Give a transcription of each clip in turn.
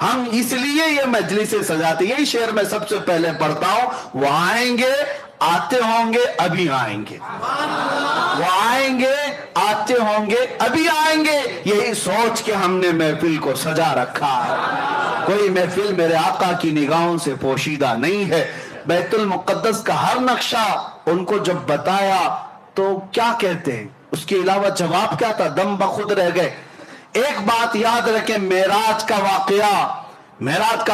ہم اس لیے یہ مجلسیں سجاتے، یہی شعر میں سب سے پہلے پڑھتا ہوں، وہ آئیں گے آتے ہوں گے ابھی آئیں گے، وہ آئیں گے آتے ہوں گے ابھی آئیں گے، یہی سوچ کے ہم نے محفل کو سجا رکھا ہے۔ کوئی محفل میرے آقا کی نگاہوں سے پوشیدہ نہیں ہے۔ بیت المقدس کا ہر نقشہ ان کو جب بتایا تو کیا کہتے ہیں، اس کے علاوہ جواب کیا تھا؟ دم بخود رہ گئے۔ ایک بات یاد رکھیں، معراج کا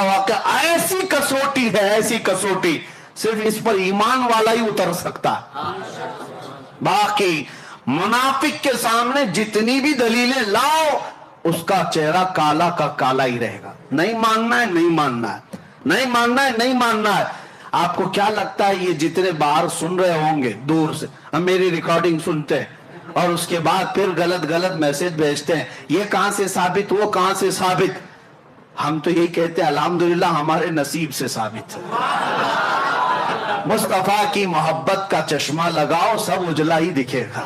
واقعہ ایسی کسوٹی ہے، ایسی کسوٹی صرف اس پر ایمان والا ہی اتر سکتا ہے۔ باقی منافق کے سامنے جتنی بھی دلیلیں لاؤ، اس کا چہرہ کالا کا کالا ہی رہے گا۔ نہیں ماننا ہے، نہیں ماننا ہے، نہیں ماننا ہے، نہیں ماننا ہے۔ آپ کو کیا لگتا ہے یہ جتنے باہر سن رہے ہوں گے دور سے، ہم میری ریکارڈنگ سنتے ہیں اور اس کے بعد پھر غلط میسج بھیجتے ہیں، یہ کہاں سے ثابت، وہ کہاں سے ثابت؟ ہم تو یہی کہتے ہیں الحمدللہ ہمارے نصیب سے ثابت ہے۔ مصطفیٰ کی محبت کا چشمہ لگاؤ، سب اجلا ہی دکھے گا۔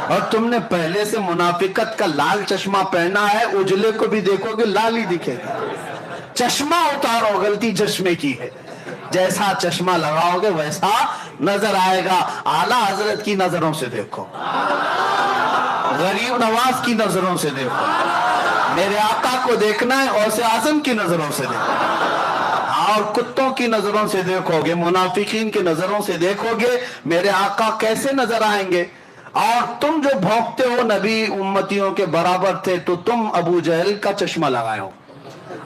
اور تم نے پہلے سے منافقت کا لال چشمہ پہنا ہے، اجلے کو بھی دیکھو گے لال ہی دکھے گا۔ چشمہ اتارو، غلطی چشمے کی ہے، جیسا چشمہ لگاؤ گے ویسا نظر آئے گا۔ اعلیٰ حضرت کی نظروں سے دیکھو، غریب نواز کی نظروں سے دیکھو، میرے آقا کو دیکھنا ہے غوث اعظم کی نظروں سے دیکھو، اور کتوں کی نظروں سے دیکھو گے، منافقین کی نظروں سے دیکھو گے، میرے آقا کیسے نظر آئیں گے؟ اور تم جو بھونکتے ہو نبی امتیوں کے برابر تھے، تو تم ابو جہل کا چشمہ لگائے ہو،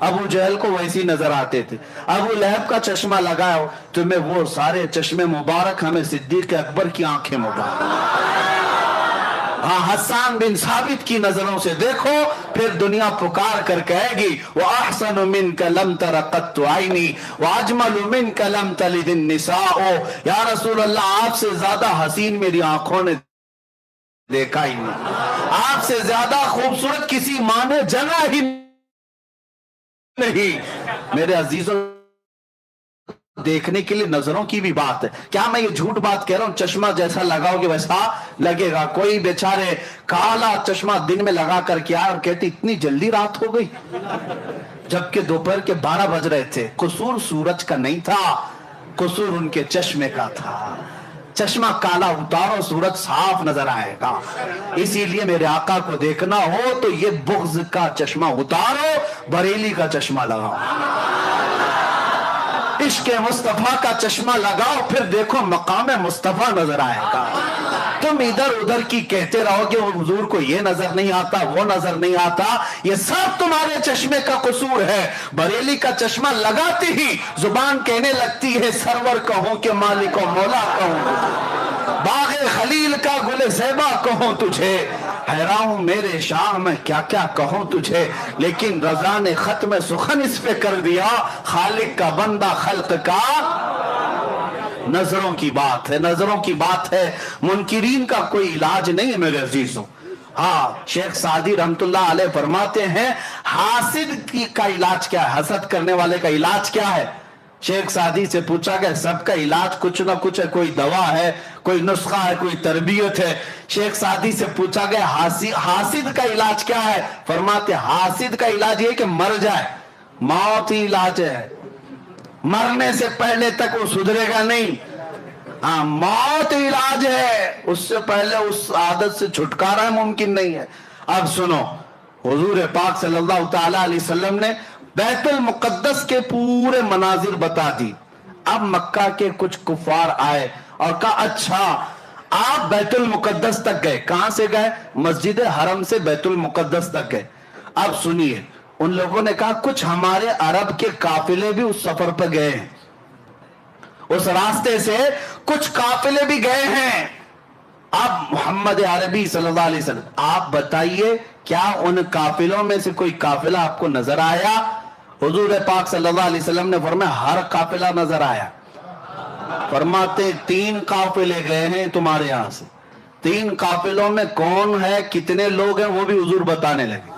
ابو جہل کو ویسی نظر آتے تھے۔ ابو لہب کا چشمہ لگائے ہو، تمہیں وہ سارے چشمے مبارک، ہمیں صدیق اکبر کی آنکھیں مبارک۔ ہاں، حسان بن ثابت کی نظروں سے دیکھو، پھر دنیا پکار کر کہے گی وَأَحْسَنُ مِنْكَ لَمْ تَرَ قَطُّ عَيْنِي وَأَجْمَلُ مِنْكَ لَمْ تَلِدِ النِّسَاءُ۔ یا رسول اللہ، آپ سے زیادہ حسین میری آنکھوں نے دیکھا ہی نہیں، آپ سے زیادہ خوبصورت کسی ماں نے جنا ہی نہیں۔ میرے عزیزوں، دیکھنے کے لیے نظروں کی بھی بات ہے۔ کیا میں یہ جھوٹ بات کہہ رہا ہوں؟ چشمہ جیسا لگاؤ گے ویسا لگے گا۔ کوئی بیچارے کالا چشمہ دن میں لگا کر کیا اور کہتے اتنی جلدی رات ہو گئی، جبکہ دوپہر کے 12 بج رہے تھے۔ قصور سورج کا نہیں تھا، قصور ان کے چشمے کا تھا۔ چشمہ کالا اتارو، سورج صاف نظر آئے گا۔ اسی لیے میرے آقا کو دیکھنا ہو تو یہ بغض کا چشمہ اتارو، بریلی کا چشمہ لگاؤ، عشق مصطفیٰ کا چشمہ لگاؤ، پھر دیکھو مقام مصطفیٰ نظر آئے گا۔ تم ادھر ادھر کی کہتے رہو کہ حضور کو یہ نظر نہیں آتا، وہ نظر نہیں آتا، یہ سب تمہارے چشمے کا قصور ہے۔ بریلی کا چشمہ لگاتے ہی زبان کہنے لگتی ہے سرور کہوں کہ مالک و مولا کہوں، باغ خلیل کا گل زیبا کہوں تجھے، حیران ہوں میرے شاہ میں کیا کیا کہوں تجھے، لیکن رضا نے ختم سخن اس پہ کر دیا، خالق کا بندہ خلق کا۔ نظروں کی بات ہے، نظروں کی بات ہے، منکرین کا کوئی علاج نہیں ہے میرے عزیزوں۔ ہاں، شیخ سعدی رحمت اللہ علیہ فرماتے ہیں حاسد کا علاج کیا ہے، حسد کرنے والے کا علاج کیا ہے؟ شیخ سعدی سے پوچھا گیا، سب کا علاج کچھ نہ کچھ ہے، کوئی دوا ہے، کوئی نسخہ ہے، کوئی تربیت ہے۔ شیخ سعدی سے پوچھا گیا حاسد کا علاج کیا ہے؟ فرماتے حاسد کا علاج یہ کہ مر جائے، موت ہی علاج ہے، مرنے سے پہلے تک وہ سدھرے گا نہیں۔ ہاں، موت علاج ہے، اس سے پہلے اس عادت سے چھٹکارا ممکن نہیں ہے۔ اب سنو، حضور پاک صلی اللہ تعالی علیہ وسلم نے بیت المقدس کے پورے مناظر بتا دی۔ اب مکہ کے کچھ کفار آئے اور کہا اچھا آپ بیت المقدس تک گئے، کہاں سے گئے؟ مسجد حرم سے بیت المقدس تک گئے۔ اب سنیے، ان لوگوں نے کہا کچھ ہمارے عرب کے قافلے بھی اس سفر پہ گئے ہیں، اس راستے سے کچھ قافلے بھی گئے ہیں۔ اب محمد عربی صلی اللہ علیہ وسلم آپ بتائیے کیا ان قافلوں میں سے کوئی قافلہ آپ کو نظر آیا؟ حضور پاک صلی اللہ علیہ وسلم نے فرمایا ہر قافلہ نظر آیا۔ فرماتے 3 قافلے گئے ہیں تمہارے یہاں سے، 3 قافلوں میں کون ہے، کتنے لوگ ہیں، وہ بھی حضور بتانے لگے۔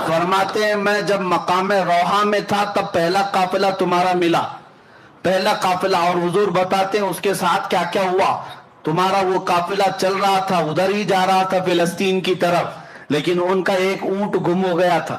فرماتے ہیں میں جب مقام روحا میں تھا تب پہلا قافلہ تمہارا ملا، پہلا قافلہ، اور حضور بتاتے ہیں اس کے ساتھ کیا کیا ہوا۔ تمہارا وہ قافلہ چل رہا تھا، ادھر ہی جا رہا تھا فلسطین کی طرف، لیکن ان کا ایک اونٹ گم ہو گیا تھا،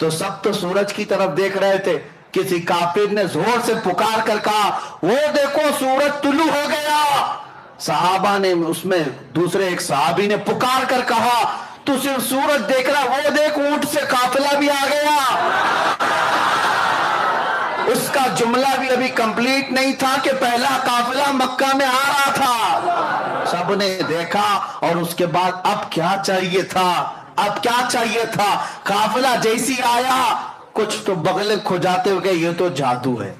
تو سب تو سورج کی طرف دیکھ رہے تھے. کسی کافر نے زور سے پکار کر کہا وہ دیکھو سورج طلوع ہو گیا. صحابہ نے اس میں دوسرے ایک صحابی نے پکار کر کہا تو صرف سورج دیکھ رہا, وہ دیکھ اونٹ سے قافلہ بھی آ گیا. اس کا جملہ بھی ابھی کمپلیٹ نہیں تھا کہ پہلا قافلہ مکہ میں آ رہا تھا. سب نے دیکھا اور اس کے بعد اب کیا چاہیے تھا, اب کیا چاہیے تھا. قافلہ جیسی آیا کچھ تو بغلیں کھجاتے ہوئے یہ تو جادو ہے.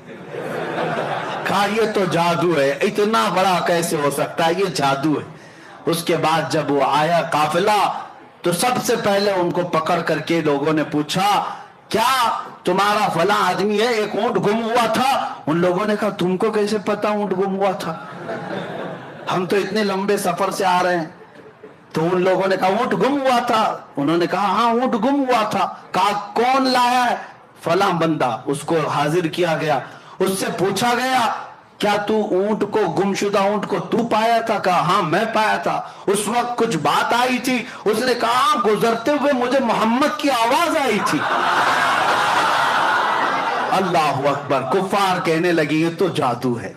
کہا یہ تو جادو ہے, اتنا بڑا کیسے ہو سکتا ہے, یہ جادو ہے. اس کے بعد جب وہ آیا قافلہ تو سب سے پہلے ان کو پکڑ کر کے لوگوں نے پوچھا کیا تمہارا فلاں آدمی ہے, ایک اونٹ گم ہوا تھا. ان لوگوں نے کہا تم کو کیسے پتا اونٹ گم ہوا تھا, ہم تو اتنے لمبے سفر سے آ رہے ہیں. تو ان لوگوں نے کہا اونٹ گم ہوا تھا. انہوں نے کہا ہاں اونٹ گم ہوا تھا. کہا کون لایا ہے, فلاں بندہ. اس کو حاضر کیا گیا, اس سے پوچھا گیا کیا تو اونٹ کو, گمشدہ اونٹ کو تو پایا تھا؟ کہا ہاں میں پایا تھا. اس وقت کچھ بات آئی تھی؟ اس نے کہا گزرتے ہوئے مجھے محمد کی آواز آئی تھی. اللہ اکبر. کفار کہنے لگی یہ تو جادو ہے,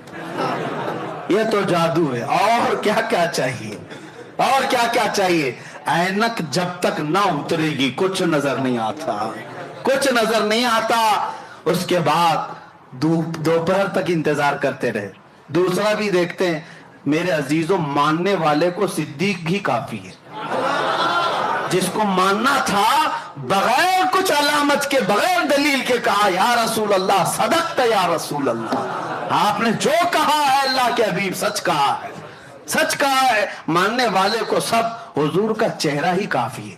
یہ تو جادو ہے. اور کیا کیا چاہیے, اور کیا کیا چاہیے. اینک جب تک نہ اترے گی کچھ نظر نہیں آتا, کچھ نظر نہیں آتا. اس کے بعد دوپہر تک انتظار کرتے رہے. دوسرا بھی دیکھتے ہیں میرے عزیزوں, ماننے والے کو صدیق ہی کافی ہے. جس کو ماننا تھا بغیر کچھ علامت کے, بغیر دلیل کے کہا یا رسول اللہ صدقت یا رسول اللہ, آپ نے جو کہا ہے اللہ کے حبیب سچ کہا ہے, سچ کہا ہے. ماننے والے کو سب حضور کا چہرہ ہی کافی ہے,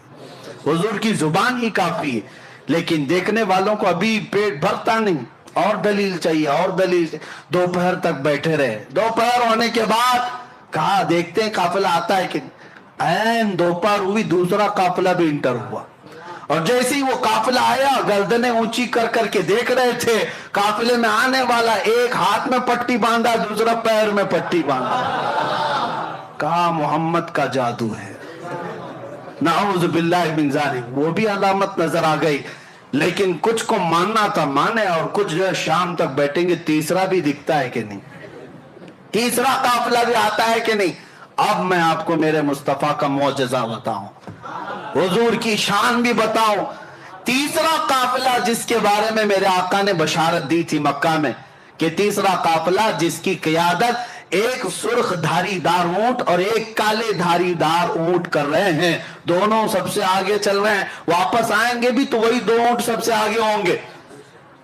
حضور کی زبان ہی کافی ہے. لیکن دیکھنے والوں کو ابھی پیٹ بھرتا نہیں, اور دلیل چاہیے, اور دلیل چاہیے. دوپہر تک بیٹھے رہے. دوپہر ہونے کے بعد کہا دیکھتے ہیں قافلہ آتا ہے کہ این دوپہر ہوئی دوسرا قافلہ بھی انٹر ہوا. اور جیسے ہی وہ قافلہ آیا گردنیں اونچی کر کر کے دیکھ رہے تھے قافلے میں آنے والا, ایک ہاتھ میں پٹی باندھا دوسرا پیر میں پٹی باندھا. کہا محمد کا جادو ہے, نعوذ باللہ من ذالک. وہ بھی علامت نظر آ گئی. لیکن کچھ کو ماننا تھا مانے, اور کچھ جو ہے شام تک بیٹھیں گے. تیسرا بھی دکھتا ہے کہ نہیں, تیسرا قافلہ بھی آتا ہے کہ نہیں. اب میں آپ کو میرے مصطفیٰ کا معجزہ بتاؤں, حضور کی شان بھی بتاؤں. تیسرا قافلہ جس کے بارے میں میرے آقا نے بشارت دی تھی مکہ میں کہ تیسرا قافلہ جس کی قیادت ایک سرخ دھاری دار اونٹ اور ایک کالے دھاری دار اونٹ کر رہے ہیں. دونوں سب سے آگے چل رہے ہیں, واپس آئیں گے بھی تو وہی دو اونٹ سب سے آگے ہوں گے.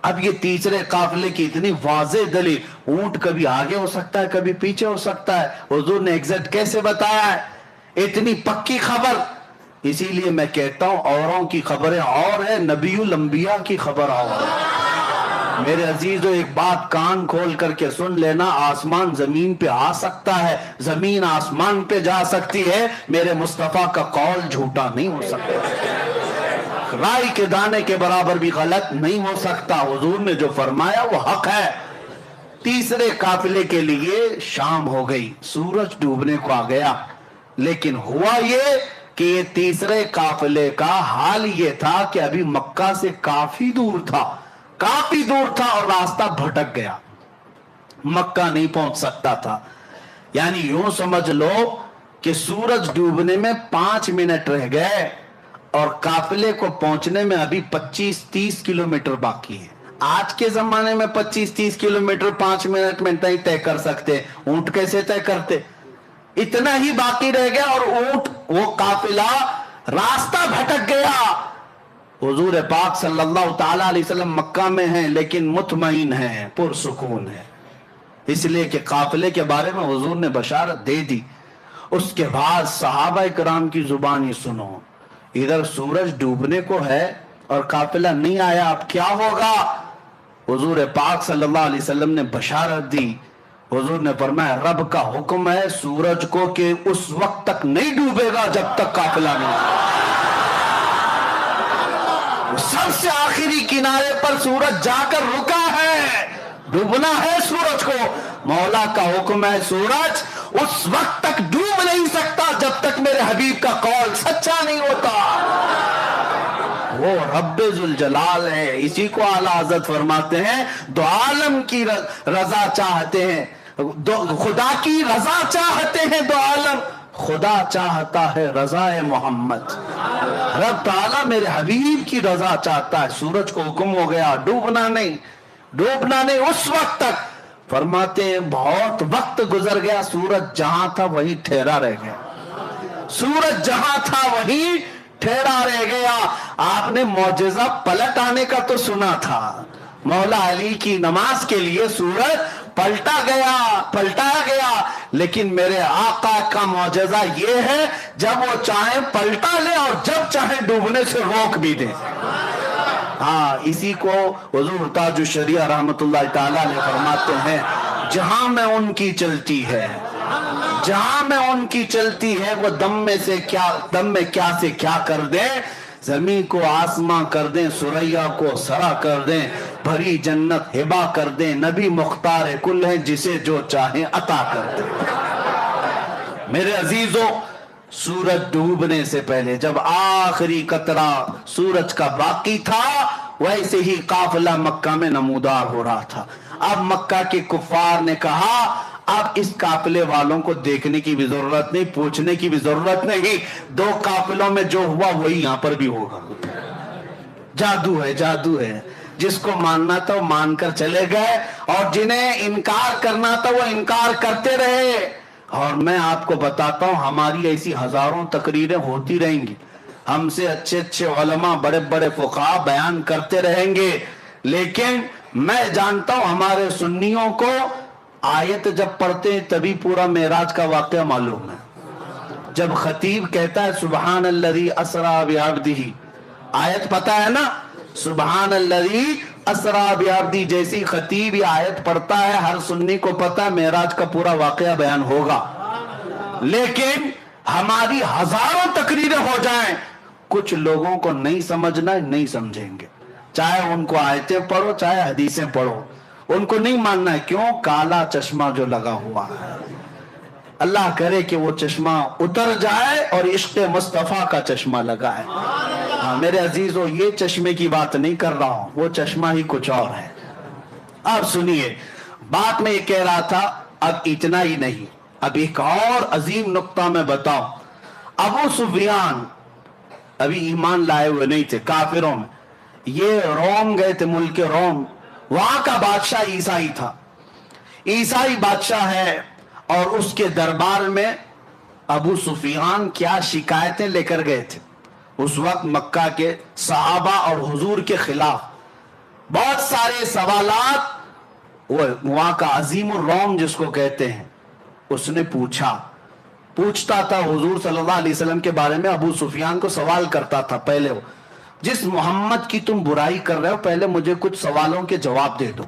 اب یہ تیسرے قافلے کی اتنی واضح دلیل, اونٹ کبھی آگے ہو سکتا ہے کبھی پیچھے ہو سکتا ہے, حضور نے ایگزیکٹ کیسے بتایا ہے, اتنی پکی خبر. اسی لیے میں کہتا ہوں اوروں کی خبریں اور ہے, نبی الانبیاء کی خبر اور ہے. میرے عزیزو ایک بات کان کھول کر کے سن لینا, آسمان زمین پہ آ سکتا ہے, زمین آسمان پہ جا سکتی ہے, میرے مصطفیٰ کا قول جھوٹا نہیں ہو سکتا, رائی کے دانے کے برابر بھی غلط نہیں ہو سکتا. حضور نے جو فرمایا وہ حق ہے. تیسرے قافلے کے لیے شام ہو گئی, سورج ڈوبنے کو آ گیا. لیکن ہوا یہ کہ یہ تیسرے قافلے کا حال یہ تھا کہ ابھی مکہ سے کافی دور تھا, کافی دور تھا, اور راستہ بھٹک گیا, مکہ نہیں پہنچ سکتا تھا. یعنی یوں سمجھ لو کہ سورج ڈوبنے میں 5 منٹ رہ گئے اور قافلے کو پہنچنے میں ابھی 25-30 کلومیٹر باقی ہے. آج کے زمانے میں 25-30 کلومیٹر 5 منٹ میں نہیں طے کر سکتے, اونٹ کیسے طے کرتے. اتنا ہی باقی رہ گیا اور اونٹ, وہ قافلہ راستہ بھٹک گیا. حضور پاک صلی اللہ تعالی علیہ وسلم مکہ میں ہیں لیکن مطمئن ہیں, پرسکون ہیں, اس لیے کہ قافلے کے بارے میں حضور نے بشارت دے دی. اس کے بعد صحابہ کرام کی زبانی سنو, ادھر سورج ڈوبنے کو ہے اور قافلہ نہیں آیا, اب کیا ہوگا. حضور پاک صلی اللہ علیہ وسلم نے بشارت دی. حضور نے فرمایا رب کا حکم ہے سورج کو کہ اس وقت تک نہیں ڈوبے گا جب تک قافلہ نہیں آئے. سب سے آخری کنارے پر سورج جا کر رکا ہے, ڈوبنا ہے سورج کو. مولا کا حکم ہے سورج اس وقت تک ڈوب نہیں سکتا جب تک میرے حبیب کا قول سچا نہیں ہوتا. وہ رب ذوالجلال ہے. اسی کو اعلیٰ حضرت فرماتے ہیں دو عالم کی رضا چاہتے ہیں, خدا کی رضا چاہتے ہیں دو عالم, خدا چاہتا ہے رضا محمد. رب تعالیٰ میرے حبیب کی رضا چاہتا ہے. سورج کو حکم ہو گیا ڈوبنا نہیں, ڈوبنا نہیں. اس وقت تک فرماتے ہیں بہت وقت گزر گیا, سورج جہاں تھا وہیں ٹھہرا رہ گیا. سورج جہاں تھا وہیں ٹھہرا رہ گیا. آپ نے معجزہ پلٹ آنے کا تو سنا تھا, مولا علی کی نماز کے لیے سورج پلٹایا گیا, لیکن میرے آقا کا معجزہ یہ ہے جب وہ چاہے پلٹا لے اور جب چاہے ڈوبنے سے روک بھی دے. ہاں, اسی کو حضور تاج الشریعہ رحمت اللہ تعالی علیہ فرماتے ہیں جہاں میں ان کی چلتی ہے, جہاں میں ان کی چلتی ہے وہ دم میں کیا سے کیا کر دیں, زمین کو آسماں کر دیں, سریا کو سرا کر دیں, بھری جنت ہبا کر دیں, نبی مختار کل ہے جسے جو چاہیں عطا کر دیں. میرے عزیزوں, سورج ڈوبنے سے پہلے جب آخری قطرہ سورج کا باقی تھا ویسے ہی قافلہ مکہ میں نمودار ہو رہا تھا. اب مکہ کے کفار نے کہا اب اس قافلے والوں کو دیکھنے کی بھی ضرورت نہیں, پوچھنے کی بھی ضرورت نہیں, دو قافلوں میں جو ہوا وہی یہاں پر بھی ہوگا. جادو ہے, جادو ہے. جس کو ماننا تھا وہ مان کر چلے گئے, اور جنہیں انکار کرنا تھا وہ انکار کرتے رہے. اور میں آپ کو بتاتا ہوں ہماری ایسی ہزاروں تقریریں ہوتی رہیں گی, ہم سے اچھے اچھے علماء بڑے بڑے فقہاء بیان کرتے رہیں گے, لیکن میں جانتا ہوں ہمارے سنیوں کو آیت جب پڑھتے ہیں تبھی پورا معراج کا واقعہ معلوم ہے. جب خطیب کہتا ہے سبحان الذی اسری بعبدہ, آیت پتہ ہے نا, سبحان الذی اسری بعبدہ, جیسی خطیب یہ آیت پڑھتا ہے ہر سنی کو پتہ ہے معراج کا پورا واقعہ بیان ہوگا. لیکن ہماری ہزاروں تقریریں ہو جائیں, کچھ لوگوں کو نہیں سمجھنا, نہیں سمجھیں گے, چاہے ان کو آیتیں پڑھو چاہے حدیثیں پڑھو, ان کو نہیں ماننا ہے. کیوں؟ کالا چشمہ جو لگا ہوا ہے. اللہ کرے کہ وہ چشمہ اتر جائے اور عشق مصطفیٰ کا چشمہ لگا ہے. ہاں میرے عزیزو, یہ چشمے کی بات نہیں کر رہا ہوں, وہ چشمہ ہی کچھ اور ہے. اب سنیے بات میں یہ کہہ رہا تھا, اب اتنا ہی نہیں, اب ایک اور عظیم نقطہ میں بتاؤں. ابو سفیان ابھی ایمان لائے ہوئے نہیں تھے, کافروں میں, یہ روم گئے تھے, ملک روم, وہاں کا بادشاہ عیسائی تھا, عیسائی بادشاہ ہے, اور اس کے دربار میں ابو سفیان کیا شکایتیں لے کر گئے تھے. اس وقت مکہ کے صحابہ اور حضور کے خلاف بہت سارے سوالات وہ وہاں کا عظیم الروم جس کو کہتے ہیں اس نے پوچھتا تھا حضور صلی اللہ علیہ وسلم کے بارے میں. ابو سفیان کو سوال کرتا تھا, پہلے وہ جس محمد کی تم برائی کر رہے ہو پہلے مجھے کچھ سوالوں کے جواب دے دو.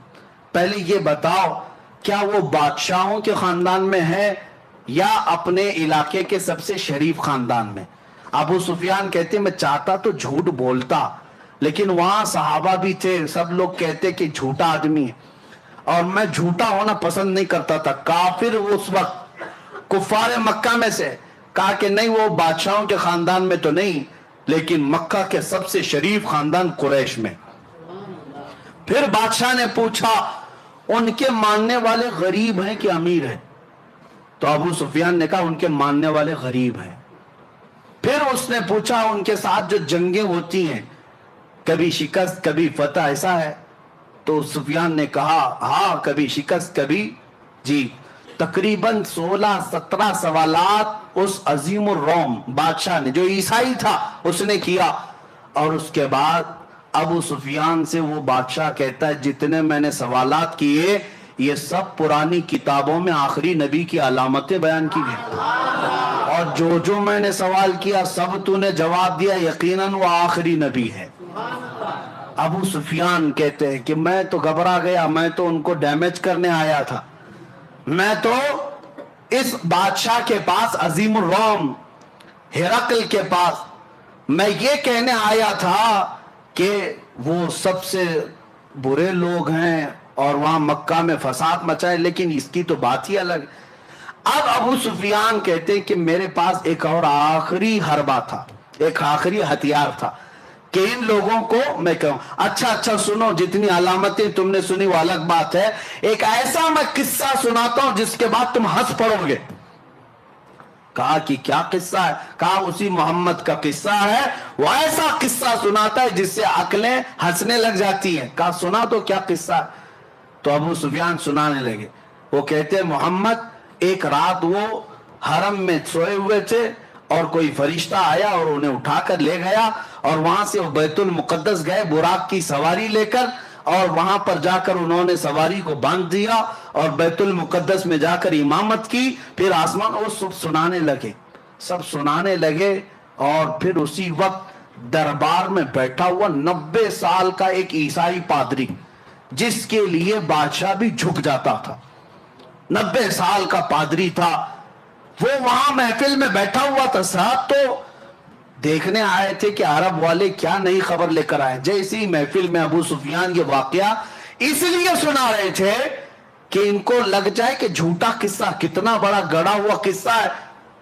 پہلے یہ بتاؤ کیا وہ بادشاہوں کے خاندان میں ہے یا اپنے علاقے کے سب سے شریف خاندان میں؟ ابو سفیان کہتے میں چاہتا تو جھوٹ بولتا, لیکن وہاں صحابہ بھی تھے, سب لوگ کہتے کہ جھوٹا آدمی ہے, اور میں جھوٹا ہونا پسند نہیں کرتا تھا. کافر اس وقت کفار مکہ میں سے کہا کہ نہیں وہ بادشاہوں کے خاندان میں تو نہیں, لیکن مکہ کے سب سے شریف خاندان قریش میں. پھر بادشاہ نے پوچھا ان کے ماننے والے غریب ہیں کہ امیر ہیں؟ تو ابو سفیان نے کہا ان کے ماننے والے غریب ہیں. پھر اس نے پوچھا ان کے ساتھ جو جنگیں ہوتی ہیں کبھی شکست کبھی فتح ایسا ہے؟ تو سفیان نے کہا ہاں کبھی شکست کبھی جیت. تقریباً 16-17 سوالات اس عظیم الروم بادشاہ نے جو عیسائی تھا اس نے کیا, اور اس کے بعد ابو سفیان سے وہ بادشاہ کہتا ہے جتنے میں نے سوالات کیے یہ سب پرانی کتابوں میں آخری نبی کی علامتیں بیان کی گئی, اور جو میں نے سوال کیا سب تو نے جواب دیا, یقیناً وہ آخری نبی ہے. ابو سفیان کہتے ہیں کہ میں تو گھبرا گیا, میں تو ان کو ڈیمیج کرنے آیا تھا, میں تو اس بادشاہ کے پاس عظیم الروم ہرقل کے پاس میں یہ کہنے آیا تھا کہ وہ سب سے برے لوگ ہیں اور وہاں مکہ میں فساد مچائے, لیکن اس کی تو بات ہی الگ. اب ابو سفیان کہتے ہیں کہ میرے پاس ایک اور آخری حربہ تھا, ایک آخری ہتھیار تھا کہ ان لوگوں کو میں کہوں اچھا سنو، جتنی علامتیں تم نے سنی وہ الگ بات ہے، ایک ایسا میں قصہ سناتا ہوں جس کے بعد تم ہنس پڑو گے۔ کہا کہ کیا قصہ ہے؟ کہا اسی محمد کا قصہ ہے، وہ ایسا قصہ سناتا ہے جس سے عقلیں ہنسنے لگ جاتی ہیں۔ کہا سنا تو کیا قصہ ہے؟ تو ابو سفیان سنانے لگے۔ وہ کہتے ہیں محمد ایک رات وہ حرم میں سوئے ہوئے تھے اور کوئی فرشتہ آیا اور انہیں اٹھا کر لے گیا، اور وہاں سے وہ بیت المقدس گئے براق کی سواری لے کر، اور وہاں پر جا کر انہوں نے سواری کو باندھ دیا اور بیت المقدس میں جا کر امامت کی۔ پھر آسمان وہ سب سنانے لگے اور پھر اسی وقت دربار میں بیٹھا ہوا 90 سال کا ایک عیسائی پادری، جس کے لیے بادشاہ بھی جھک جاتا تھا، 90 سال کا پادری تھا، وہ وہاں محفل میں بیٹھا ہوا تھا۔ صاحب تو دیکھنے آئے تھے کہ عرب والے کیا نئی خبر لے کر آئے۔ جیسی محفل میں ابو سفیان یہ واقعہ اس لیے سنا رہے تھے کہ ان کو لگ جائے کہ جھوٹا قصہ، کتنا بڑا گڑا ہوا قصہ ہے۔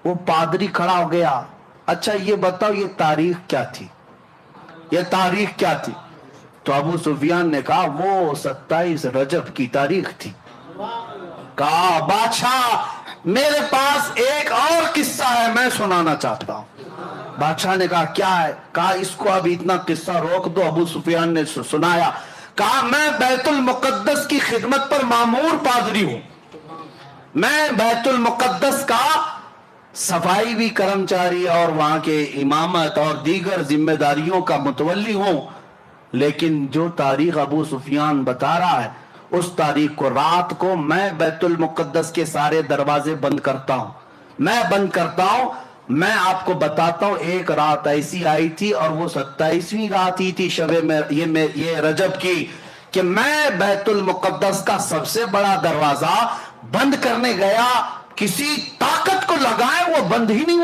وہ پادری کھڑا ہو گیا، اچھا یہ بتاؤ یہ تاریخ کیا تھی، یہ تاریخ کیا تھی؟ تو ابو سفیان نے کہا وہ 27 رجب کی تاریخ تھی۔ کہا بادشاہ میرے پاس ایک اور قصہ ہے، میں سنانا چاہتا ہوں۔ بادشاہ نے کہا کیا ہے؟ کہا اس کو اب اتنا قصہ روک دو۔ ابو سفیان نے سنایا، کہا میں بیت المقدس کی خدمت پر مامور پادری ہوں، میں بیت المقدس کا صفائی بھی کرمچاری اور وہاں کے امامت اور دیگر ذمہ داریوں کا متولی ہوں، لیکن جو تاریخ ابو سفیان بتا رہا ہے اس تاریخ کو رات کو میں بیت المقدس کے سارے دروازے بند کرتا ہوں، میں آپ کو بتاتا ہوں ایک رات ایسی آئی تھی اور وہ 27ویں رات ہی تھی شب یہ رجب کی، کہ میں بیت المقدس کا سب سے بڑا دروازہ بند کرنے گیا، کسی طاقت کو لگائے وہ بند ہی نہیں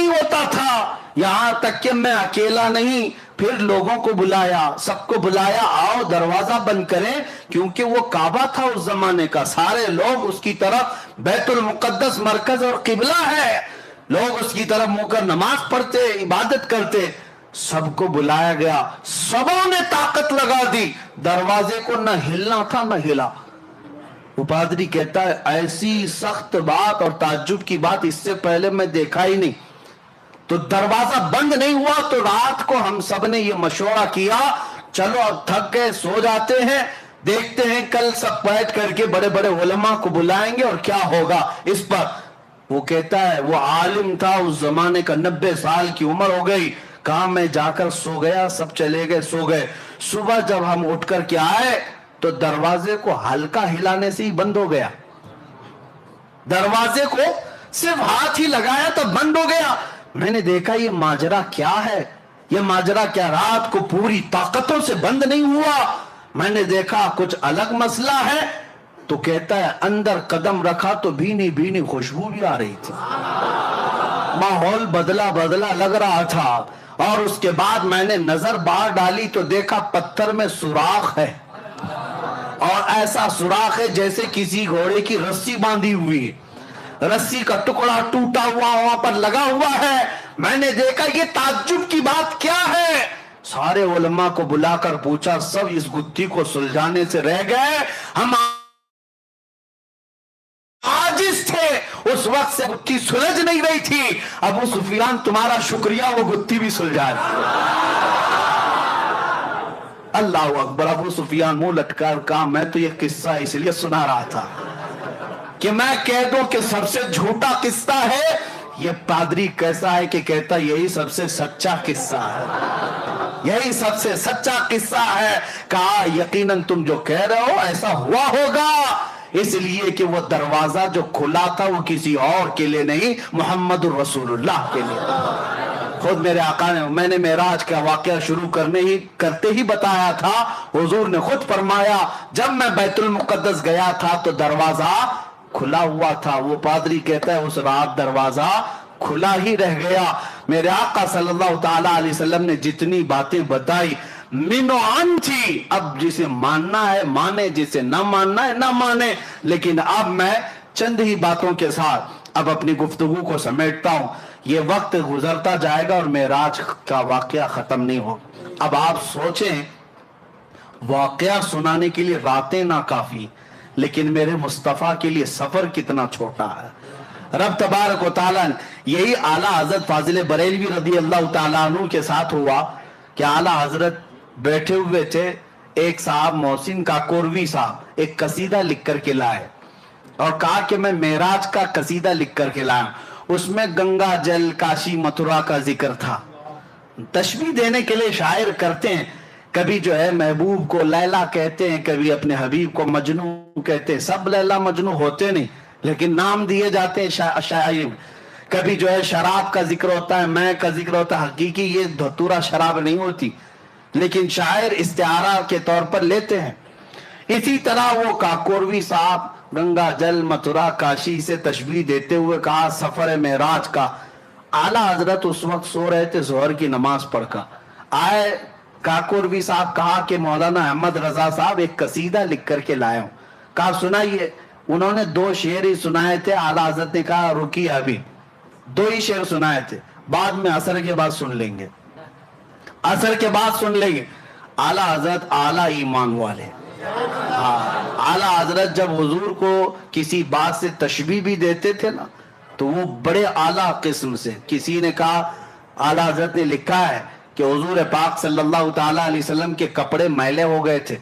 ہوتا تھا، یہاں تک کہ میں اکیلا نہیں، پھر لوگوں کو بلایا، سب کو بلایا، آؤ دروازہ بند کریں، کیونکہ وہ کعبہ تھا اس زمانے کا، سارے لوگ اس کی طرف، بیت المقدس مرکز اور قبلہ ہے، لوگ اس کی طرف منہ کر نماز پڑھتے، عبادت کرتے۔ سب کو بلایا گیا، سبوں نے طاقت لگا دی، دروازے کو نہ ہلنا تھا نہ ہلا۔ وہ پادری کہتا ہے ایسی سخت بات اور تعجب کی بات اس سے پہلے میں دیکھا ہی نہیں۔ تو دروازہ بند نہیں ہوا، تو رات کو ہم سب نے یہ مشورہ کیا چلو اب تھک گئے سو جاتے ہیں، دیکھتے ہیں کل سب بیٹھ کر کے بڑے بڑے علماء کو بلائیں گے اور کیا ہوگا اس پر۔ وہ کہتا ہے وہ عالم تھا اس زمانے کا، 90 سال کی عمر ہو گئی، کہا میں جا کر سو گیا، سب چلے گئے سو گئے۔ صبح جب ہم اٹھ کر کے آئے تو دروازے کو ہلکا ہلانے سے ہی بند ہو گیا، دروازے کو صرف ہاتھ ہی لگایا تو بند ہو گیا۔ میں نے دیکھا یہ ماجرا کیا ہے، یہ ماجرا کیا، رات کو پوری طاقتوں سے بند نہیں ہوا، میں نے دیکھا کچھ الگ مسئلہ ہے۔ تو کہتا ہے اندر قدم رکھا تو بھینی بھینی خوشبو بھی آ رہی تھی، ماحول بدلا لگ رہا تھا، اور اس کے بعد میں نے نظر باہر ڈالی تو دیکھا پتھر میں سوراخ ہے، اور ایسا سوراخ ہے جیسے کسی گھوڑے کی رسی باندھی ہوئی ہے، رسی کا ٹکڑا ٹوٹا ہوا وہاں پر لگا ہوا ہے۔ میں نے دیکھا یہ تعجب کی بات کیا ہے، سارے علماء کو بلا کر پوچھا، سب اس گتھی کو سلجھانے سے رہ گئے، ہم عاجز تھے، اس وقت سے گتھی سلجھ نہیں رہی تھی، ابو سفیان تمہارا شکریہ وہ گتھی بھی سلجھا رہی۔ اللہ اکبر، ابو سفیان منہ لٹکا کہا میں تو یہ قصہ اس لیے سنا رہا تھا کہ میں کہہ دوں کہ سب سے جھوٹا قصہ ہے۔ یہ پادری کیسا ہے کہ کہتا یہی سب سے سچا قصہ ہے، یہی سب سے سچا قصہ ہے۔ کہا یقیناً تم جو کہہ رہے ہو ایسا ہوا ہوگا، اس لیے کہ وہ دروازہ جو کھلا تھا وہ کسی اور کے لیے نہیں، محمد الرسول اللہ کے لیے۔ خود میرے آقا نے، میں نے معراج کا واقعہ شروع کرتے ہی بتایا تھا، حضور نے خود فرمایا جب میں بیت المقدس گیا تھا تو دروازہ کھلا ہوا تھا۔ وہ پادری کہتا ہے اس رات دروازہ کھلا ہی رہ گیا۔ میرے آقا صلی اللہ تعالی علیہ وسلم نے جتنی باتیں بتائی من و عن تھی، اب جسے ماننا ہے مانے، جسے نہ ماننا ہے نہ مانے، لیکن اب میں چند ہی باتوں کے ساتھ اب اپنی گفتگو کو سمیٹتا ہوں۔ یہ وقت گزرتا جائے گا اور معراج کا واقعہ ختم نہیں ہوگا۔ اب آپ سوچیں، واقعہ سنانے کے لیے راتیں ناکافی، لیکن میرے مصطفیٰ کے لیے سفر کتنا چھوٹا ہے۔ رب تبارک و تعالیٰ یہی اعلیٰ حضرت فاضل بریلوی رضی اللہ تعالیٰ عنہ کے ساتھ ہوا کہ اعلیٰ حضرت بیٹھے ہوئے تھے، ایک صاحب محسن کاکوروی صاحب ایک قصیدہ لکھ کر کے لائے اور کہا کہ میں معراج کا قصیدہ لکھ کر کے لایا، اس میں گنگا جل کاشی متھرا کا ذکر تھا۔ تشبیہ دینے کے لیے شاعر کرتے ہیں، کبھی جو ہے محبوب کو لیلا کہتے ہیں، کبھی اپنے حبیب کو مجنوں کہتے ہیں۔ سب لیلا مجنوں ہوتے نہیں، لیکن نام دیے جاتے ہیں شاعر۔ کبھی جو ہے شراب کا ذکر ہوتا ہے، میں کا ذکر ہوتا ہے، حقیقی یہ دھتورا شراب نہیں ہوتی، لیکن شاعر استعارہ کے طور پر لیتے ہیں۔ اسی طرح وہ کاکوروی صاحب گنگا جل متھرا کاشی سے تشبیہ دیتے ہوئے کہا سفر معراج کا۔ اعلیٰ حضرت اس وقت سو رہے تھے ظہر کی نماز پڑھ کر، آئے کاکوروی صاحب، کہا کہ مولانا احمد رضا صاحب ایک قصیدہ لکھ کر کے لائے ہوں، کہا سنائیے۔ انہوں نے 2 شعر ہی سنائے تھے، اعلیٰ حضرت نے کہا رکی ابھی، 2 ہی شعر سنائے تھے، بعد میں عصر کے بعد سن لیں گے، عصر کے بعد سن لیں گے۔ اعلیٰ حضرت اعلیٰ ایمان والے، اعلیٰ حضرت جب حضور کو کسی بات سے تشبیہ بھی دیتے تھے نا تو وہ بڑے اعلیٰ قسم سے، کسی نے کہا، اعلیٰ حضرت نے لکھا ہے کہ حضور پاک صلی اللہ تعالیٰ علیہ وسلم کے کپڑے میلے ہو گئے تھے،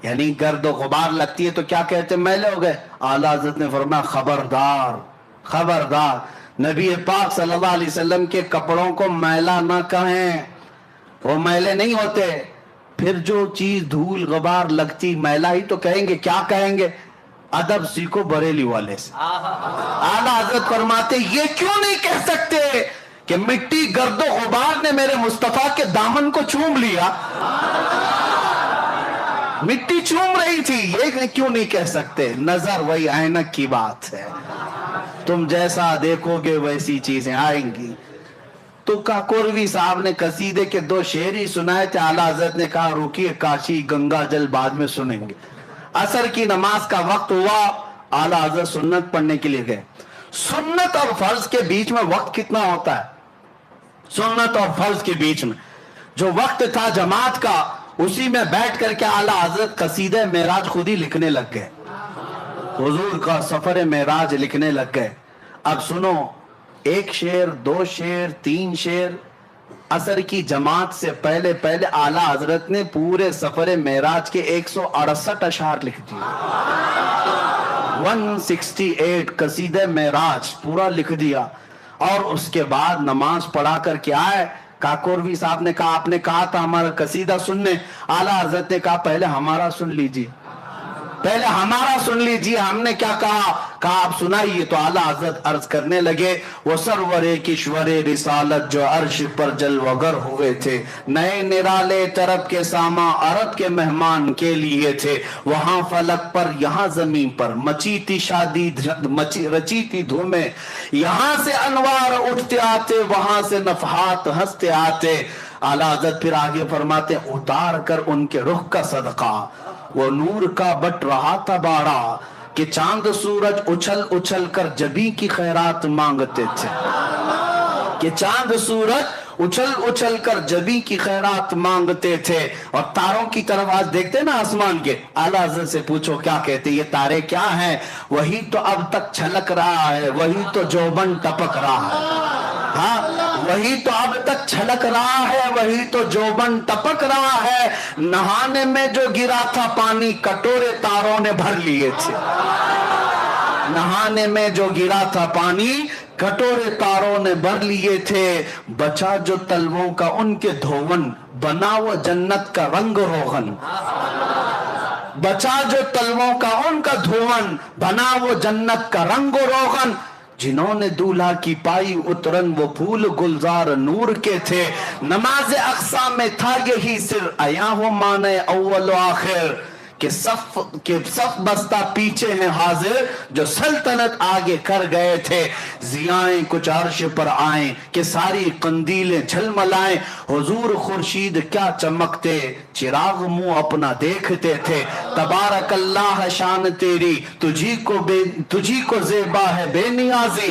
یعنی گرد و غبار لگتی ہے تو کیا کہتے ہیں؟ میلے ہو گئے۔ اعلیٰ حضرت نے فرمایا خبردار خبردار، نبی پاک صلی اللہ علیہ وسلم کے کپڑوں کو میلا نہ کہیں، وہ میلے نہیں ہوتے۔ پھر جو چیز دھول غبار لگتی میلا ہی تو کہیں گے، کیا کہیں گے؟ ادب سیکھو بریلی والے سے۔ اعلیٰ حضرت فرماتے یہ کیوں نہیں کہہ سکتے کہ مٹی گرد و غبار نے میرے مصطفیٰ کے دامن کو چوم لیا، مٹی چوم رہی تھی، یہ کیوں نہیں کہہ سکتے؟ نظر وہی عینک کی بات ہے، تم جیسا دیکھو گے ویسی چیزیں آئیں گی۔ تو کاکوروی صاحب نے قصیدے کے 2 شعر ہی سنائے تھے، اعلیٰ حضرت نے کہا روکیے کاشی گنگا جل بعد میں سنیں گے۔ عصر کی نماز کا وقت ہوا، اعلیٰ حضرت سنت پڑھنے کے لیے گئے۔ سنت اور فرض کے بیچ میں وقت کتنا ہوتا ہے؟ سنت اور فرض کے بیچ میں جو وقت تھا جماعت کا، اسی میں بیٹھ کر کے اعلیٰ حضرت قصیدہ معراج خود ہی لکھنے لگ گئے، حضور کا سفر معراج لکھنے لگ گئے۔ اب سنو، 1 شعر 2 شعر 3 شعر، عصر کی جماعت سے پہلے اعلیٰ حضرت نے پورے سفر معراج کے 168 اشعار لکھ دیے، 168 قصیدہ معراج پورا لکھ دیا۔ اور اس کے بعد نماز پڑھا کر کے آئے، کاکوروی صاحب نے کہا آپ نے کہا تھا ہمارا قصیدہ سننے، اعلیٰ حضرت نے کہا پہلے ہمارا سن لیجیے، پہلے ہمارا سن لیجیے۔ ہم نے کیا کہا آپ سنائیے۔ تو اعلیٰ حضرت عرض کرنے لگے وہ سرور کشور رسالت جو عرش پر جلوگر ہوئے تھے، نئے نرالے طرب کے ساما عرب کے مہمان کے لیے تھے، وہاں فلک پر یہاں زمین پر مچی تھی شادی رچی تھی دھومیں، یہاں سے انوار اٹھتے آتے وہاں سے نفحات ہنستے آتے۔ اعلیٰ حضرت پھر آگے فرماتے اتار کر ان کے رخ کا صدقہ وہ نور کا بٹ رہا تھا باڑا، کہ چاند سورج اچھل اچھل کر جبی کی خیرات مانگتے تھے، کہ چاند سورج اچھل اچھل کر جبی کی خیرات مانگتے تھے۔ اور تاروں کی طرف آج دیکھتے نا آسمان کے، اعلیٰ حضرت سے پوچھو کیا کہتے یہ تارے کیا ہیں؟ وہی تو اب تک چھلک رہا ہے، وہی تو جوبن ٹپک رہا ہے، ہاں وہی تو اب تک چھلک رہا ہے، وہی تو جوبن ٹپک رہا ہے، نہانے میں جو گرا تھا پانی کٹورے تاروں نے بھر لیے تھے، نہانے میں جو گرا تھا پانی کٹورے تاروں نے بھر لیے تھے، بچا جو تلووں کا ان کے دھون بنا وہ جنت کا رنگ روغن، بچا جو تلووں کا ان کا دھون بنا وہ جنت کا رنگ و روغن، جنہوں نے دولہا کی پائی اترن وہ پھول گلزار نور کے تھے، نماز اقصی میں تھا یہی سر عیاں ہو مانے اول و آخر، کہ صف بستہ پیچھے ہیں حاضر جو سلطنت آگے کر گئے تھے، ضیائیں کچھ عرش پر آئیں کہ ساری قندیلیں جھلملائیں، حضور خورشید کیا چمکتے چراغ منہ اپنا دیکھتے تھے، تبارک اللہ شان تیری تجھی کو زیبا ہے بے نیازی،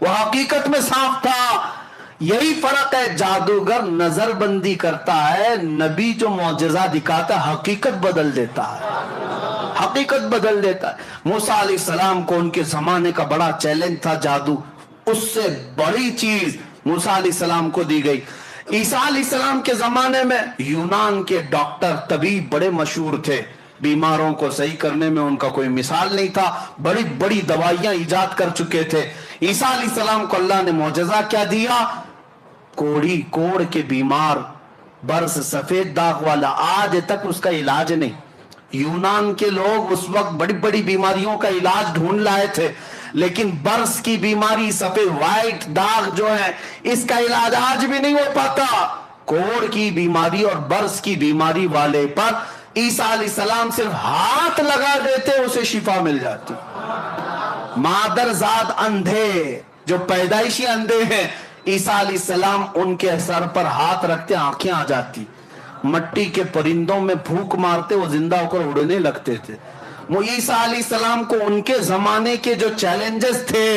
وہ حقیقت میں صاف تھا. یہی فرق ہے, جادوگر نظر بندی کرتا ہے, نبی جو معجزہ دکھاتا ہے حقیقت بدل دیتا ہے, حقیقت بدل دیتا ہے. موسیٰ علیہ السلام کو ان کے زمانے کا بڑا چیلنج تھا جادو, اس سے بڑی چیز موسیٰ علیہ السلام کو دی گئی. عیسیٰ علیہ السلام کے زمانے میں یونان کے ڈاکٹر طبیب بڑے مشہور تھے, بیماروں کو صحیح کرنے میں ان کا کوئی مثال نہیں تھا, بڑی بڑی دوائیاں ایجاد کر چکے تھے. عیسیٰ علیہ السلام کو اللہ نے معجزہ کیا دیا؟ کوڑ کے بیمار, برس سفید داغ والا, آج تک اس کا علاج نہیں. یونان کے لوگ اس وقت بڑی بڑی بیماریوں کا علاج ڈھونڈ لائے تھے, لیکن برس کی بیماری, سفید وائٹ داغ جو ہے, اس کا علاج آج بھی نہیں ہو پاتا. کوڑ کی بیماری اور برس کی بیماری والے پر عیسیٰ علیہ السلام صرف ہاتھ لگا دیتے, اسے شفا مل جاتی. مادرزاد اندھے جو پیدائشی اندھے ہیں, عیسیٰ علیہ السلام ان کے سر پر ہاتھ رکھتے, آنکھیں آ جاتی. مٹی کے پرندوں میں پھونک مارتے, وہ زندہ ہو کر اڑنے لگتے تھے. وہ عیسیٰ علیہ السلام کو ان کے زمانے کے جو چیلنجز تھے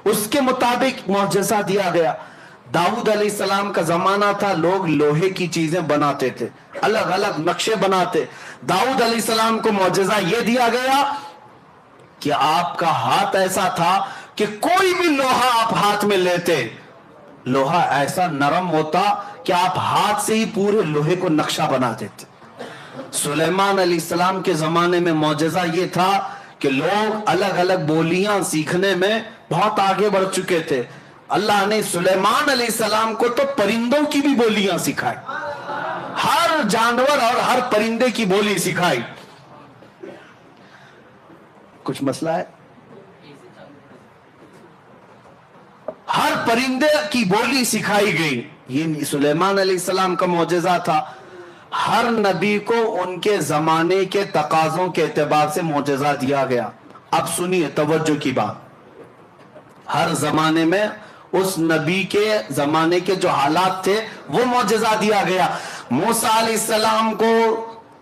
اس کے مطابق معجزہ دیا گیا. داؤد علیہ السلام کا زمانہ تھا, لوگ لوہے کی چیزیں بناتے تھے, الگ الگ نقشے بناتے. داؤد علیہ السلام کو معجزہ یہ دیا گیا کہ آپ کا ہاتھ ایسا تھا کہ کوئی بھی لوہا آپ ہاتھ میں لیتے, لوہا ایسا نرم ہوتا کہ آپ ہاتھ سے ہی پورے لوہے کو نقشہ بنا دیتے. سلیمان علیہ السلام کے زمانے میں معجزہ یہ تھا کہ لوگ الگ الگ بولیاں سیکھنے میں بہت آگے بڑھ چکے تھے. اللہ نے سلیمان علیہ السلام کو تو پرندوں کی بھی بولیاں سکھائی, ہر جانور اور ہر پرندے کی بولی سکھائی. کچھ مسئلہ ہے؟ ہر پرندے کی بولی سکھائی گئی. یہ سلیمان علیہ السلام کا معجزہ تھا. ہر نبی کو ان کے زمانے کے تقاضوں کے اعتبار سے معجزہ دیا گیا. اب سنیے توجہ کی بات, ہر زمانے میں اس نبی کے زمانے کے جو حالات تھے وہ معجزہ دیا گیا. موسیٰ علیہ السلام کو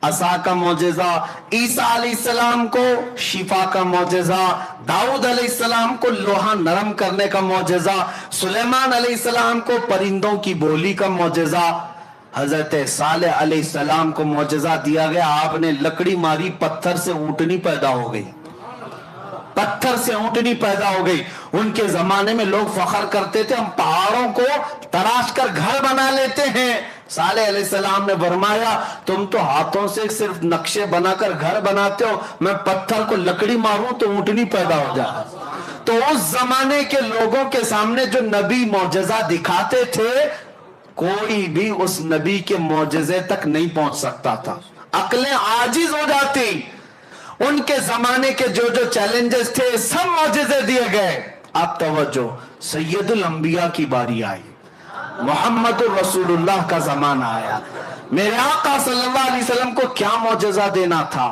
عصا کا معجزہ, عیسیٰ علیہ السلام کو شفا کا معجزہ, داؤد علیہ السلام کو لوہا نرم کرنے کا معجزہ, سلیمان علیہ السلام کو پرندوں کی بولی کا معجزہ. حضرت صالح علیہ السلام کو معجزہ دیا گیا, آپ نے لکڑی ماری, پتھر سے اونٹنی پیدا ہو گئی, پتھر سے اونٹنی پیدا ہو گئی. ان کے زمانے میں لوگ فخر کرتے تھے, ہم پہاڑوں کو تراش کر گھر بنا لیتے ہیں. صالح علیہ السلام نے فرمایا تم تو ہاتھوں سے صرف نقشے بنا کر گھر بناتے ہو, میں پتھر کو لکڑی ماروں تو اونٹنی پیدا ہو جائے. تو اس زمانے کے لوگوں کے سامنے جو نبی معجزہ دکھاتے تھے, کوئی بھی اس نبی کے معجزے تک نہیں پہنچ سکتا تھا, عقلیں عاجز ہو جاتی. ان کے زمانے کے جو جو چیلنجز تھے سب معجزے دیے گئے. اب توجہ, سید الانبیاء کی باری آئی, محمد الرسول اللہ کا زمانہ آیا. میرے آقا صلی اللہ علیہ وسلم کو کیا معجزہ دینا تھا؟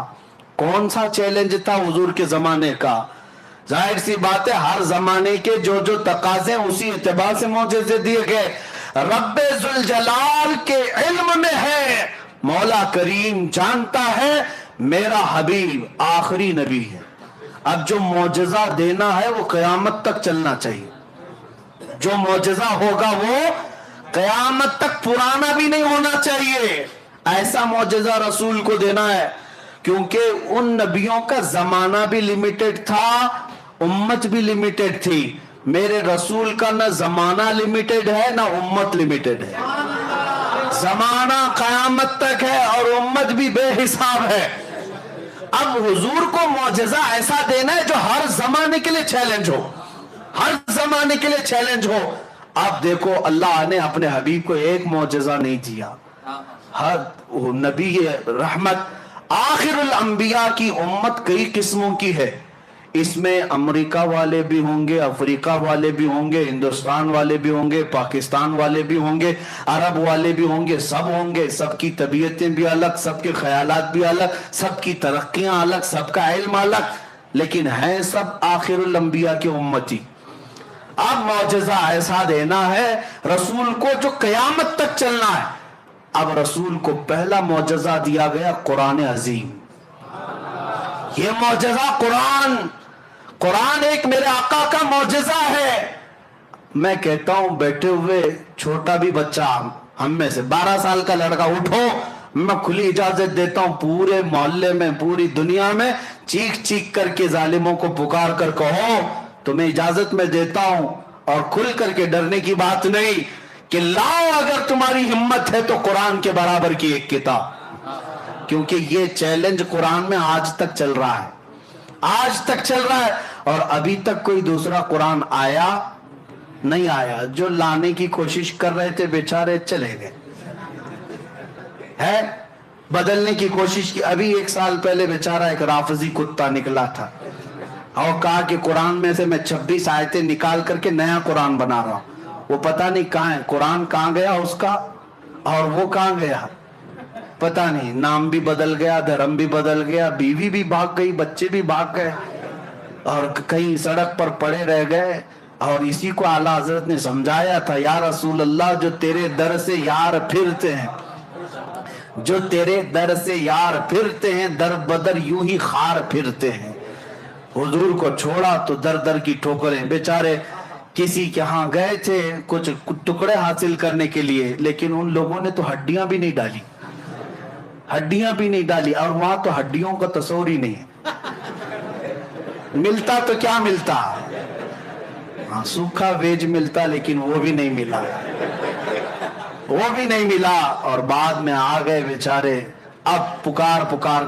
کون سا چیلنج تھا حضور کے زمانے کا؟ ظاہر سی بات ہے ہر زمانے کے جو جو تقاضے اسی اعتبار سے معجزے دیے گئے. رب ذوالجلال کے علم میں ہے, مولا کریم جانتا ہے میرا حبیب آخری نبی ہے. اب جو معجزہ دینا ہے وہ قیامت تک چلنا چاہیے. جو معجزہ ہوگا وہ قیامت تک پرانا بھی نہیں ہونا چاہیے. ایسا معجزہ رسول کو دینا ہے, کیونکہ ان نبیوں کا زمانہ بھی لیمیٹڈ تھا, امت بھی لیمیٹڈ تھی. میرے رسول کا نہ زمانہ لیمیٹڈ ہے نہ امت لیمیٹڈ ہے. زمانہ قیامت تک ہے اور امت بھی بے حساب ہے. اب حضور کو معجزہ ایسا دینا ہے جو ہر زمانے کے لیے چیلنج ہو, ہر زمانے کے لیے چیلنج ہو. آپ دیکھو اللہ نے اپنے حبیب کو ایک معجزہ نہیں دیا. ہر نبی رحمت آخر الانبیاء کی امت کئی قسموں کی ہے. اس میں امریکہ والے بھی ہوں گے, افریقہ والے بھی ہوں گے, ہندوستان والے بھی ہوں گے, پاکستان والے بھی ہوں گے, عرب والے بھی ہوں گے, سب ہوں گے. سب کی طبیعتیں بھی الگ, سب کے خیالات بھی الگ, سب کی ترقیاں الگ, سب کا علم الگ, لیکن ہیں سب آخر الانبیاء کی امتی. اب معجزہ ایسا دینا ہے رسول کو جو قیامت تک چلنا ہے. اب رسول کو پہلا معجزہ دیا گیا قرآن عظیم. یہ معجزہ قرآن ایک میرے آقا کا معجزہ ہے. میں کہتا ہوں بیٹھے ہوئے چھوٹا بھی بچہ ہم میں سے 12 سال کا لڑکا اٹھو، میں کھلی اجازت دیتا ہوں پورے محلے میں پوری دنیا میں چیخ چیخ کر کے ظالموں کو پکار کر کہو، تمہیں اجازت میں دیتا ہوں، اور کھل کر کے ڈرنے کی بات نہیں کہ لاؤ اگر تمہاری ہمت ہے تو قرآن کے برابر کی ایک کتاب، کیونکہ یہ چیلنج قرآن میں آج تک چل رہا ہے، آج تک چل رہا ہے، اور ابھی تک کوئی دوسرا قرآن آیا نہیں آیا۔ جو لانے کی کوشش کر رہے تھے بیچارے چلے گئے، ہے بدلنے کی کوشش کی۔ ابھی 1 سال پہلے بیچارہ ایک رافضی کتا نکلا تھا اور کہا کہ قرآن میں سے میں 26 آیتیں نکال کر کے نیا قرآن بنا رہا ہوں۔ وہ پتہ نہیں کہاں ہے، قرآن کہاں گیا اس کا اور وہ کہاں گیا پتہ نہیں، نام بھی بدل گیا، دھرم بھی بدل گیا، بیوی بھی بھاگ گئی، بچے بھی بھاگ گئے، اور کہیں سڑک پر پڑے رہ گئے۔ اور اسی کو اعلیٰ حضرت نے سمجھایا تھا، یا رسول اللہ جو تیرے در سے یار پھرتے ہیں، جو تیرے در سے یار پھرتے ہیں، در بدر یوں ہی خار پھرتے ہیں۔ حضور کو چھوڑا تو در در کی ٹھوکریں، بیچارے کسی کے ہاں گئے تھے کچھ ٹکڑے حاصل کرنے کے لیے، لیکن ان لوگوں نے تو ہڈیاں بھی نہیں ڈالی، ہڈیاں بھی نہیں ڈالی، اور وہاں تو ہڈیوں کا تصور ہی نہیں ہے، ملتا تو کیا ملتا، ہاں سوکھا ویج ملتا، لیکن وہ بھی نہیں ملا، وہ بھی نہیں ملا، اور بعد میں آ گئے بیچارے۔ اب پکار